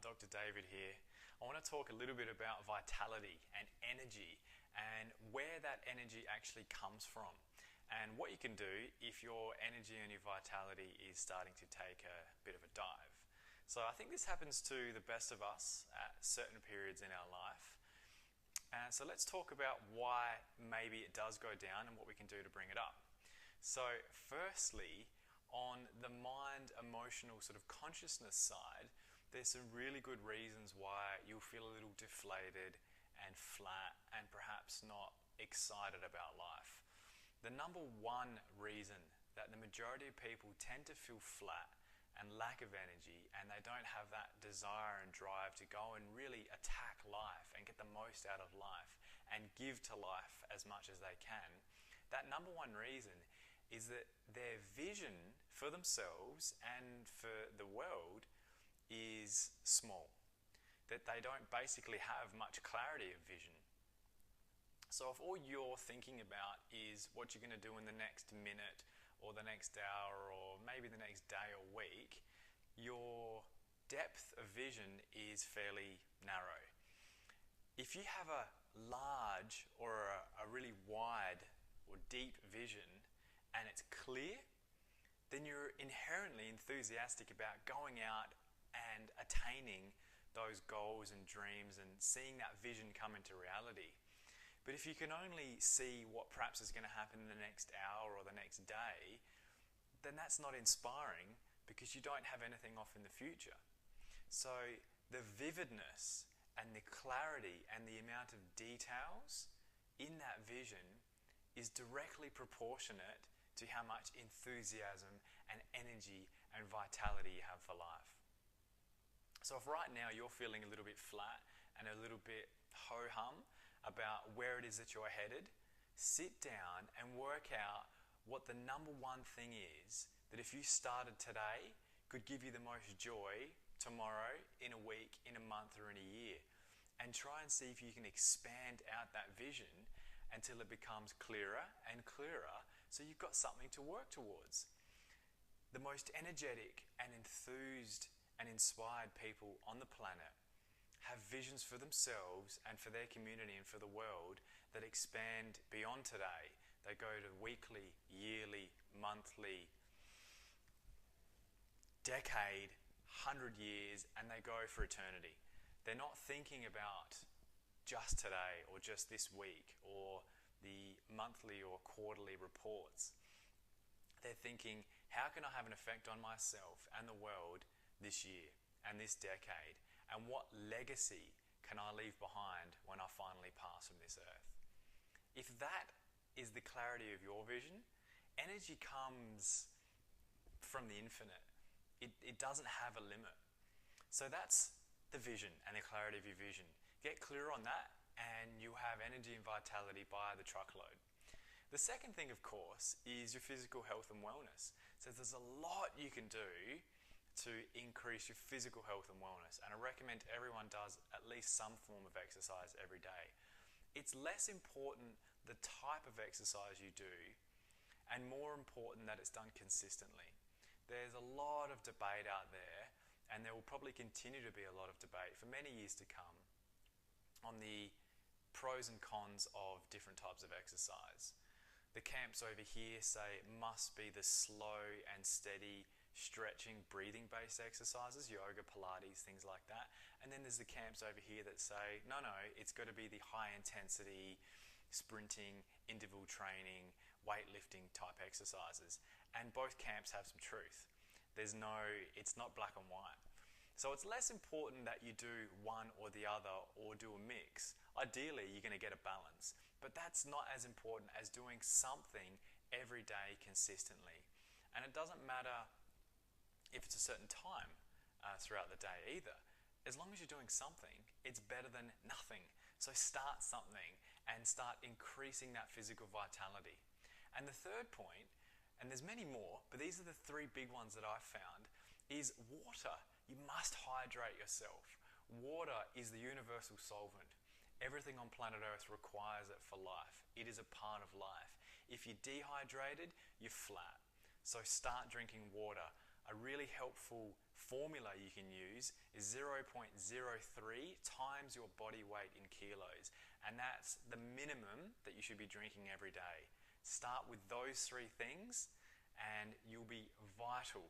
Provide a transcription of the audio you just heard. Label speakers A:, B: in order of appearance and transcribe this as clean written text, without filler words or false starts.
A: Dr. David here. I want to talk a little bit about vitality and energy and where that energy actually comes from and what you can do if your energy and your vitality is starting to take a bit of a dive. So I think this happens to the best of us at certain periods in our life. So let's talk about why maybe it does go down and what we can do to bring it up. So firstly, on the mind, emotional, sort of consciousness side, there's some really good reasons why you'll feel a little deflated and flat and perhaps not excited about life. The number one reason that the majority of people tend to feel flat and lack of energy, and they don't have that desire and drive to go and really attack life and get the most out of life and give to life as much as they can, that number one reason is that their vision for themselves and for the world is small. That they don't basically have much clarity of vision. So if all you're thinking about is what you're going to do in the next minute or the next hour or maybe the next day or week, your depth of vision is fairly narrow. If you have a large or a really wide or deep vision and it's clear, then you're inherently enthusiastic about going out and attaining those goals and dreams and seeing that vision come into reality. But if you can only see what perhaps is going to happen in the next hour or the next day, then that's not inspiring because you don't have anything off in the future. So the vividness and the clarity and the amount of details in that vision is directly proportionate to how much enthusiasm and energy and vitality you have for life. So if right now you're feeling a little bit flat and a little bit ho-hum about where it is that you're headed, sit down and work out what the number one thing is that if you started today could give you the most joy tomorrow, in a week, in a month or in a year. And try and see if you can expand out that vision until it becomes clearer and clearer so you've got something to work towards. The most energetic and enthused and inspired people on the planet have visions for themselves and for their community and for the world that expand beyond today. They go to weekly, yearly, monthly, decade, 100 years, and they go for eternity. They're not thinking about just today or just this week or the monthly or quarterly reports. They're thinking, how can I have an effect on myself and the world this year and this decade? And what legacy can I leave behind when I finally pass from this earth? If that is the clarity of your vision, energy comes from the infinite. It doesn't have a limit. So that's the vision and the clarity of your vision. Get clear on that and you have energy and vitality by the truckload. The second thing, of course, is your physical health and wellness. So there's a lot you can do to increase your physical health and wellness. And I recommend everyone does at least some form of exercise every day. It's less important the type of exercise you do and more important that it's done consistently. There's a lot of debate out there, and there will probably continue to be a lot of debate for many years to come on the pros and cons of different types of exercise. The camps over here say it must be the slow and steady stretching, breathing-based exercises, yoga, Pilates, things like that. And then there's the camps over here that say, no, it's got to be the high-intensity, sprinting, interval training, weightlifting type exercises. And both camps have some truth. It's not black and white. So it's less important that you do one or the other or do a mix. Ideally, you're going to get a balance. But that's not as important as doing something every day consistently. And it doesn't matter if it's a certain time throughout the day either. As long as you're doing something, it's better than nothing. So start something and start increasing that physical vitality. And the third point, and there's many more, but these are the three big ones that I've found, is water. You must hydrate yourself. Water is the universal solvent. Everything on planet Earth requires it for life. It is a part of life. If you're dehydrated, you're flat. So start drinking water. A really helpful formula you can use is 0.03 times your body weight in kilos. And that's the minimum that you should be drinking every day. Start with those three things and you'll be vital